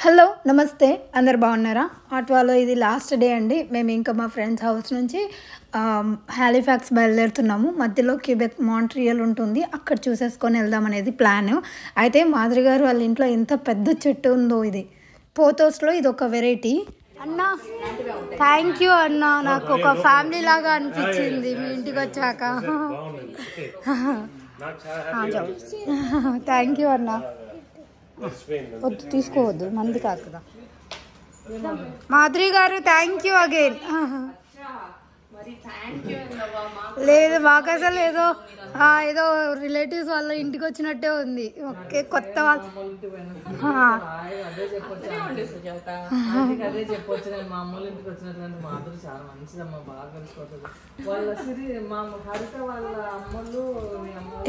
Hello నమస్తే అందరు బాగున్నారా? ఆట్వాలో ఇది లాస్ట్ డే అండి. మేము ఇంకా మా ఫ్రెండ్స్ హౌస్ నుంచి హాలిఫాక్స్ బయలుదేరుతున్నాము. మధ్యలో క్యూబెక్ మాంట్రియల్ ఉంటుంది, అక్కడ చూసేసుకొని వెళ్దాం అనేది ప్లాన్. అయితే మాధురి గారు వాళ్ళ ఇంట్లో ఎంత పెద్ద చెట్టు ఉందో, ఇది పోతోస్లో ఇది ఒక వెరైటీ. అన్నా థ్యాంక్ యూ అన్న, నాకు ఒక ఫ్యామిలీ లాగా అనిపించింది మీ ఇంటికి వచ్చాక. థ్యాంక్ యూ అన్న. వద్దు తీసుకోవద్దు, మంది కాదు కదా. మాధురి గారు థ్యాంక్ యూ అగైన్. లేదు మాకు అసలు ఏదో ఏదో రిలేటివ్స్ వాళ్ళ ఇంటికి వచ్చినట్టే ఉంది. ఓకే, కొత్త వాళ్ళు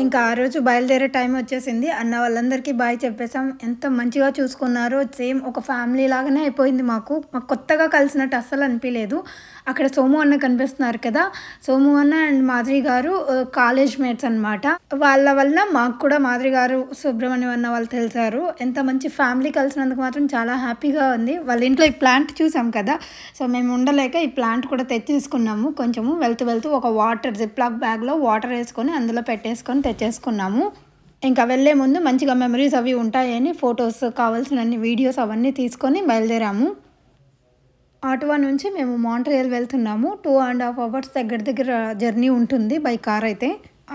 ఇంకా ఆ రోజు బయలుదేరే టైం వచ్చేసింది. అన్న వాళ్ళందరికీ బాయ్ చెప్పేసాం. ఎంత మంచిగా చూసుకున్నారో, సేమ్ ఒక ఫ్యామిలీ లాగానే అయిపోయింది. మాకు కొత్తగా కలిసినట్టు అస్సలు అనిపించలేదు. అక్కడ సోము అన్న కనిపిస్తున్నారు కదా, సోము అన్న అండ్ మాధురి గారు కాలేజ్ మేట్స్ అనమాట. వాళ్ళ వల్ల మాకు కూడా మాధురి గారు, సుబ్రహ్మణ్యం అన్న వాళ్ళు తెలిసారు. ఎంత మంచి ఫ్యామిలీ కలిసినందుకు మాత్రం చాలా హ్యాపీగా ఉంది. వాళ్ళ ఇంట్లో ఈ ప్లాంట్ చూసాం కదా, సో మేము ఉండలేక ఈ ప్లాంట్ కూడా తెచ్చేసుకున్నాము. కొంచెము వెళ్తూ వెళ్తూ ఒక వాటర్ జిప్లాక్ బ్యాగ్లో వాటర్ వేసుకొని అందులో పెట్టేసుకొని తెచ్చేసుకున్నాము. ఇంకా వెళ్ళే ముందు మంచిగా మెమరీస్ అవి ఉంటాయని ఫొటోస్, కావాల్సినన్ని వీడియోస్ అవన్నీ తీసుకొని బయలుదేరాము. ఆటోవా నుంచి మేము మాంట్రియల్ వెళ్తున్నాము. 2.5 hours దగ్గర జర్నీ ఉంటుంది బై కార్ అయితే.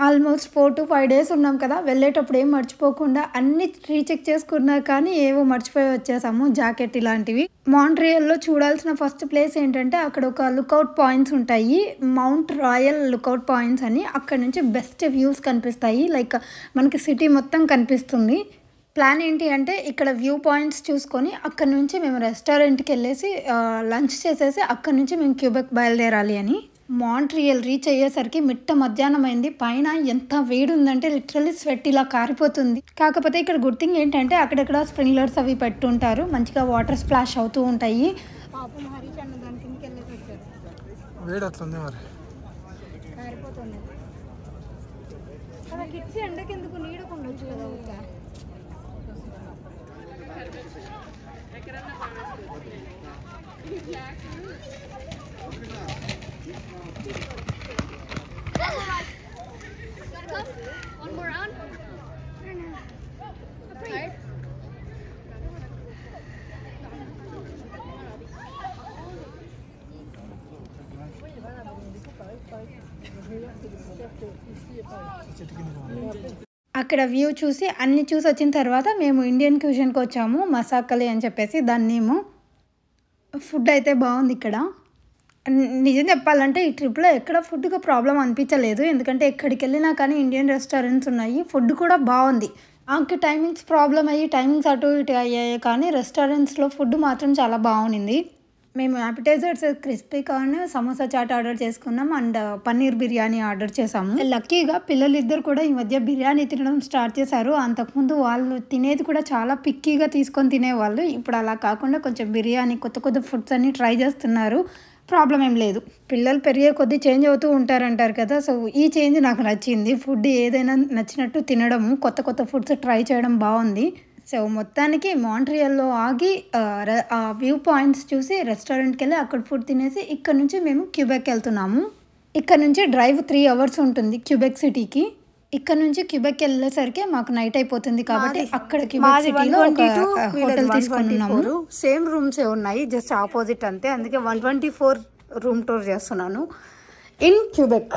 ఆల్మోస్ట్ 4 to 5 days ఉన్నాం కదా. వెళ్ళేటప్పుడు ఏం మర్చిపోకుండా అన్ని రీచెక్ చేసుకున్నా కానీ ఏవో మర్చిపోయి వచ్చేసాము, జాకెట్ ఇలాంటివి. మాంట్రియల్లో చూడాల్సిన ఫస్ట్ ప్లేస్ ఏంటంటే, అక్కడ ఒక లుకౌట్ పాయింట్స్ ఉంటాయి, మౌంట్ రాయల్ లుకౌట్ పాయింట్స్ అని. అక్కడ నుంచి బెస్ట్ వ్యూస్ కనిపిస్తాయి, లైక్ మనకి సిటీ మొత్తం కనిపిస్తుంది. ప్లాన్ ఏంటి అంటే, ఇక్కడ వ్యూ పాయింట్స్ చూసుకొని అక్కడ నుంచి మేము రెస్టారెంట్కి వెళ్ళేసి లంచ్ చేసేసి అక్కడ నుంచి మేము క్యూబెక్ బయలుదేరాలి అని. మాంట్రియల్ రీచ్ అయ్యేసరికి మిట్ట మధ్యాహ్నం అయింది. పైన ఎంత వేడి ఉందంటే లిటరల్లీ స్వెట్ ఇలా కారిపోతుంది. కాకపోతే ఇక్కడ గుడ్ థింగ్ ఏంటంటే, అక్కడక్కడ స్ప్రింక్లర్స్ అవి పెట్టుంటారు, మంచిగా వాటర్ స్ప్లాష్ అవుతూ ఉంటాయి. పాపం హరీష్ అన్న దాని కిందకి వెళ్ళేసి వచ్చారు. వేడి అట్లుంది మరి, కారిపోతుంది కదా. కిడ్స్ ఎండకి ఎందుకు, నీడకుండొచ్చు కదా. One more round. Tired? అక్కడ వ్యూ చూసి అన్ని చూసి వచ్చిన తర్వాత మేము ఇండియన్ క్యూషన్కి వచ్చాము, మసాకలి అని చెప్పేసి దాని నేము. ఫుడ్ అయితే బాగుంది ఇక్కడ. నిజం చెప్పాలంటే ఈ ట్రిప్లో ఎక్కడ ఫుడ్కి ప్రాబ్లం అనిపించలేదు, ఎందుకంటే ఎక్కడికి వెళ్ళినా కానీ ఇండియన్ రెస్టారెంట్స్ ఉన్నాయి, ఫుడ్ కూడా బాగుంది. ఆమెకి టైమింగ్స్ ప్రాబ్లం అయ్యి టైమింగ్స్ అటు ఇటు అయ్యాయి, కానీ రెస్టారెంట్స్లో ఫుడ్ మాత్రం చాలా బాగుంది. మేము appetizers crispy corn, samosa chaat order చేసుకున్నాం అండ్ పన్నీర్ బిర్యానీ ఆర్డర్ చేసాము. లక్కీగా పిల్లలు ఇద్దరు కూడా ఈ మధ్య బిర్యానీ తినడం స్టార్ట్ చేశారు. అంతకుముందు వాళ్ళు తినేది కూడా చాలా పిక్కీగా తీసుకొని తినేవాళ్ళు. ఇప్పుడు అలా కాకుండా కొంచెం బిర్యానీ, కొత్త కొత్త ఫుడ్స్ అన్ని ట్రై చేస్తున్నారు. ప్రాబ్లం ఏం లేదు. పిల్లలు పెరిగే కొద్దీ చేంజ్ అవుతూ ఉంటారంటారు కదా, సో ఈ చేంజ్ నాకు నచ్చింది. ఫుడ్ ఏదైనా నచ్చినట్టు తినడము, కొత్త కొత్త ఫుడ్స్ ట్రై చేయడం బాగుంది. సో మొత్తానికి మాంట్రియల్లో ఆగి ఆ వ్యూ పాయింట్స్ చూసి రెస్టారెంట్కి వెళ్ళి అక్కడ ఫుడ్ తినేసి ఇక్కడ నుంచి మేము క్యూబెక్ వెళ్తున్నాము. ఇక్కడ నుంచి డ్రైవ్ 3 hours ఉంటుంది క్యూబెక్ సిటీకి. ఇక్కడ నుంచి క్యూబెక్ వెళ్ళేసరికి మాకు నైట్ అయిపోతుంది కాబట్టి అక్కడ క్యూబెక్ సిటీలో హోటల్ తీసుకున్నాము. సేమ్ రూమ్సే ఉన్నాయి, జస్ట్ ఆపోజిట్ అంతే. అందుకే 124 రూమ్ టూర్ చేస్తున్నాను ఇన్ క్యూబెక్.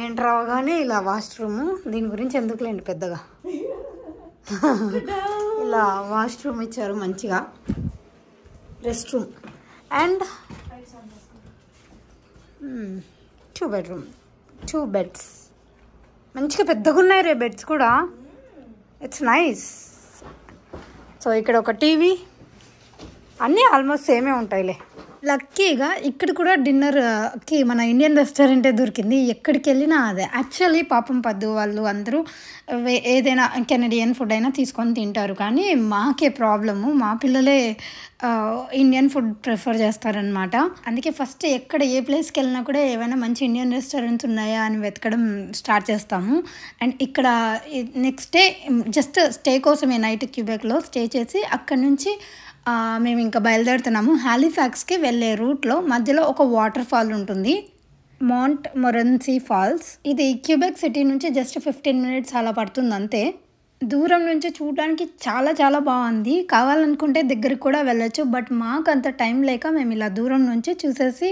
ఎంటర్ అవగానే ఇలా వాష్రూమ్, దీని గురించి ఎందుకులేండి పెద్దగా. ఇలా వాష్రూమ్ ఇచ్చారు మంచిగా, rest room and 2 bedroom, 2 beds. మంచిగా పెద్దగా ఉన్నాయి రే బెడ్స్ కూడా, ఇట్స్ నైస్. సో ఇక్కడ ఒక టీవీ, అన్నీ ఆల్మోస్ట్ సేమే ఉంటాయిలే. లక్కీగా ఇక్కడ కూడా డిన్నర్కి మన ఇండియన్ రెస్టారెంటే దొరికింది. ఎక్కడికి వెళ్ళినా అదే. యాక్చువల్లీ పాపం పద్దు వాళ్ళు అందరూ ఏదైనా కెనడియన్ ఫుడ్ అయినా తీసుకొని తింటారు. కానీ మాకే ప్రాబ్లము, మా పిల్లలే ఇండియన్ ఫుడ్ ప్రిఫర్ చేస్తారనమాట. అందుకే ఫస్ట్ ఎక్కడ ఏ ప్లేస్కి వెళ్ళినా కూడా ఏమైనా మంచి ఇండియన్ రెస్టారెంట్స్ ఉన్నాయా అని వెతకడం స్టార్ట్ చేస్తాము. అండ్ ఇక్కడ నెక్స్ట్ డే జస్ట్ స్టే కోసమే నైట్ క్యూబెక్లో స్టే చేసి అక్కడి నుంచి మేము ఇంకా బయలుదేరుతున్నాము. హాలిఫాక్స్కి వెళ్ళే రూట్లో మధ్యలో ఒక వాటర్ ఫాల్ ఉంటుంది, మౌంట్ మొరెన్సీ ఫాల్స్. ఇది క్యూబెక్ సిటీ నుంచి జస్ట్ 15 minutes అలా పడుతుంది అంతే. దూరం నుంచి చూడడానికి చాలా చాలా బాగుంది. కావాలనుకుంటే దగ్గరికి కూడా వెళ్ళొచ్చు. బట్ మాకు అంత టైం లేక మేము ఇలా దూరం నుంచి చూసేసి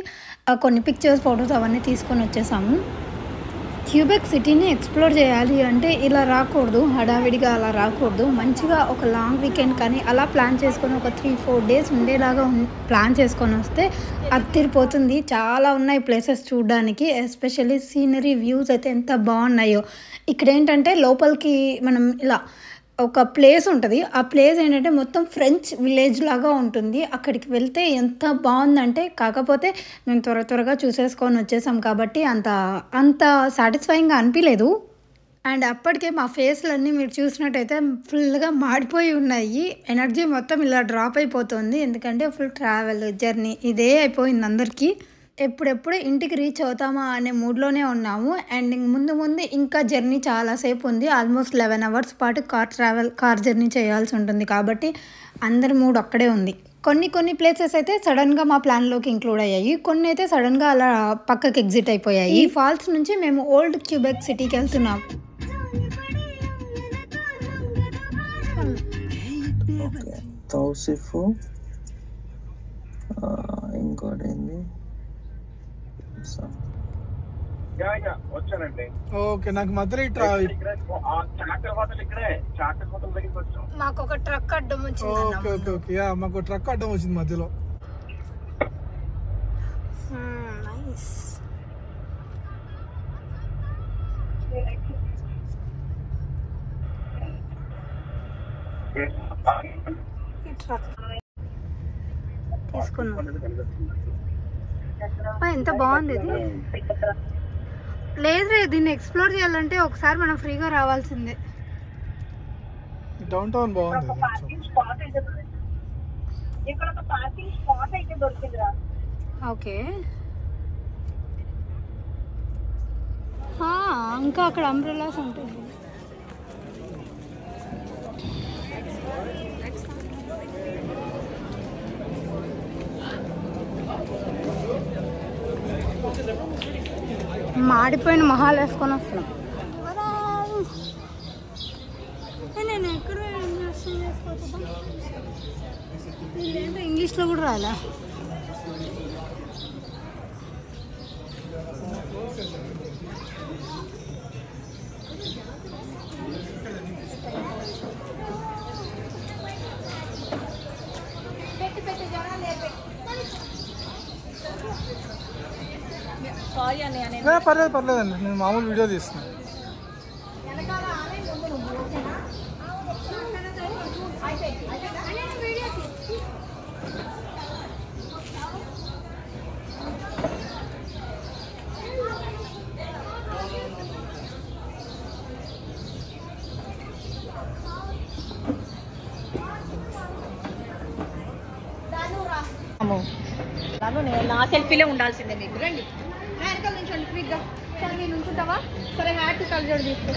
కొన్ని పిక్చర్స్, ఫొటోస్ అవన్నీ తీసుకొని వచ్చేసాము. క్యూబెక్ సిటీని ఎక్స్ప్లోర్ చేయాలి అంటే ఇలా రాకూడదు, హడావిడిగా అలా రాకూడదు. మంచిగా ఒక లాంగ్ వీకెండ్ కానీ అలా ప్లాన్ చేసుకొని ఒక 3-4 days ఉండేలాగా ప్లాన్ చేసుకొని వస్తే అదిరిపోతుంది. చాలా ఉన్నాయి ప్లేసెస్ చూడడానికి. ఎస్పెషల్లీ సీనరీ వ్యూస్ అయితే ఎంత బాగున్నాయో. ఇక్కడ ఏంటంటే లోపలికి మనం ఇలా ఒక ప్లేస్ ఉంటుంది. ఆ ప్లేస్ ఏంటంటే మొత్తం ఫ్రెంచ్ విలేజ్ లాగా ఉంటుంది. అక్కడికి వెళ్తే ఎంత బాగుందంటే, కాకపోతే మేము త్వరగా చూసేసుకొని వచ్చేసాం కాబట్టి అంత సాటిస్ఫైయింగ్గా అనిపించలేదు. అండ్ అప్పటికే మా ఫేస్లన్నీ మీరు చూసినట్టయితే ఫుల్గా మాడిపోయి ఉన్నాయి. ఎనర్జీ మొత్తం ఇలా డ్రాప్ అయిపోతుంది. ఎందుకంటే ఫుల్ ట్రావెల్ జర్నీ ఇదే అయిపోయింది అందరికీ. ఎప్పుడెప్పుడు ఇంటికి రీచ్ అవుతామా అనే మూడ్లోనే ఉన్నాము. అండ్ ముందు ఇంకా జర్నీ చాలాసేపు ఉంది. ఆల్మోస్ట్ 11 hours పాటు కార్ జర్నీ చేయాల్సి ఉంటుంది. కాబట్టి అందరి మూడ్ అక్కడే ఉంది. కొన్ని ప్లేసెస్ అయితే సడన్గా మా ప్లాన్లోకి ఇంక్లూడ్ అయ్యాయి. కొన్ని అయితే సడన్గా అలా పక్కకి ఎగ్జిట్ అయిపోయాయి. ఈ ఫాల్స్ నుంచి మేము ఓల్డ్ క్యూబెక్ సిటీకి వెళ్తున్నాం. ఇంకోటి వచ్చానండి. ఓకే, నాకు మధ్యలో మాకు ఒక ట్రక్ అడ్డం వచ్చింది. ఓకే, మాకు ట్రక్ అడ్డం వచ్చింది మధ్యలో. తీసుకున్నాం. ఎంత బాగుంది ఇది. లేదు దీన్ని ఎక్స్ప్లోర్ చేయాలంటే ఒకసారి మనం ఫ్రీగా రావాల్సిందే. డౌన్ టౌన్ బాగుంది. ఓకే, ఇంకా అక్కడ అంబ్రెల్లాస్ ఉంటుంది. మాడిపోయిన మొహాలు వేసుకొని వస్తున్నాం. నేను ఎక్కడ ఏంటో ఇంగ్లీష్లో కూడా రాలా. పర్లేదండి, నేను మామూలు వీడియో తీస్తున్నాను. నా సెల్ఫీలే ఉండాల్సిందే మీకు. రండి వెనకాల నుంచి ఫ్రీగా నేను ఉంచుంటావా? సరే, హ్యాట్ కలజోడు తీసుకో.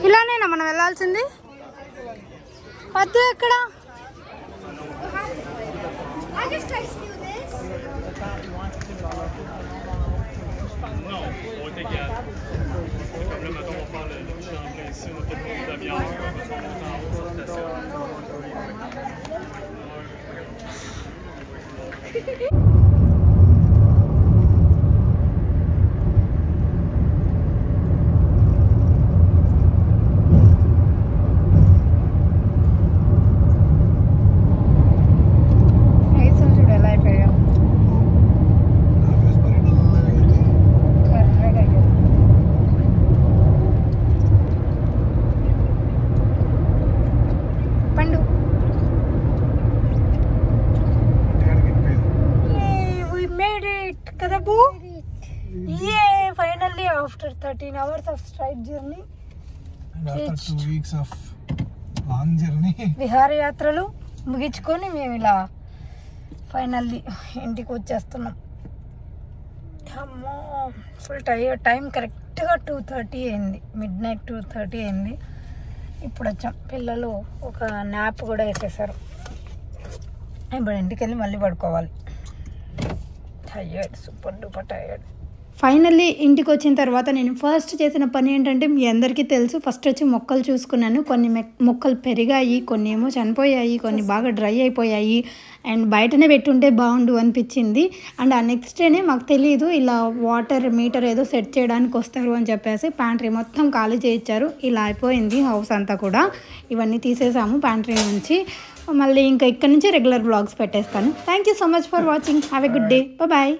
ఇలానేనా మనం వెళ్ళాల్సింది? వద్దు ఎక్కడ కదా బూ ఏ finally after 13 hours of straight journey And after 2 weeks of long journey. విహారయాత్రలు ముగించుకొని మేము ఇలా ఫైనల్లీ ఇంటికి వచ్చేస్తున్నాం. అమ్మో ఫుల్ టైం కరెక్ట్గా 2:30 అయింది, midnight 2:30 అయింది. ఇప్పుడు వచ్చాం. పిల్లలు ఒక నాప్ కూడా వేసేసారు. ఇప్పుడు ఇంటికి వెళ్ళి మళ్ళీ పడుకోవాలి. Tired, super duper tired. Finally ఇంటికి వచ్చిన తర్వాత నేను ఫస్ట్ చేసిన పని ఏంటంటే మీ అందరికీ తెలుసు, ఫస్ట్ వచ్చి మొక్కలు చూసుకున్నాను. కొన్ని మొక్కలు పెరిగాయి, కొన్ని ఏమో చనిపోయాయి, కొన్ని బాగా డ్రై అయిపోయాయి. అండ్ బయటనే పెట్టుంటే బాగుండు అనిపించింది. అండ్ ఆ నెక్స్ట్ డేనే మాకు తెలియదు ఇలా వాటర్ మీటర్ ఏదో సెట్ చేయడానికి వస్తారు అని చెప్పేసి ప్యాంట్రీ మొత్తం ఖాళీ చేయించారు. ఇలా అయిపోయింది హౌస్ అంతా కూడా. ఇవన్నీ తీసేసాము ప్యాంట్రీ నుంచి. మళ్ళీ ఇంకా ఇక్కడ నుంచి రెగ్యులర్ బ్లాగ్స్ పెట్టేస్తాను. Thank you so much for watching. Have a good day. Bye.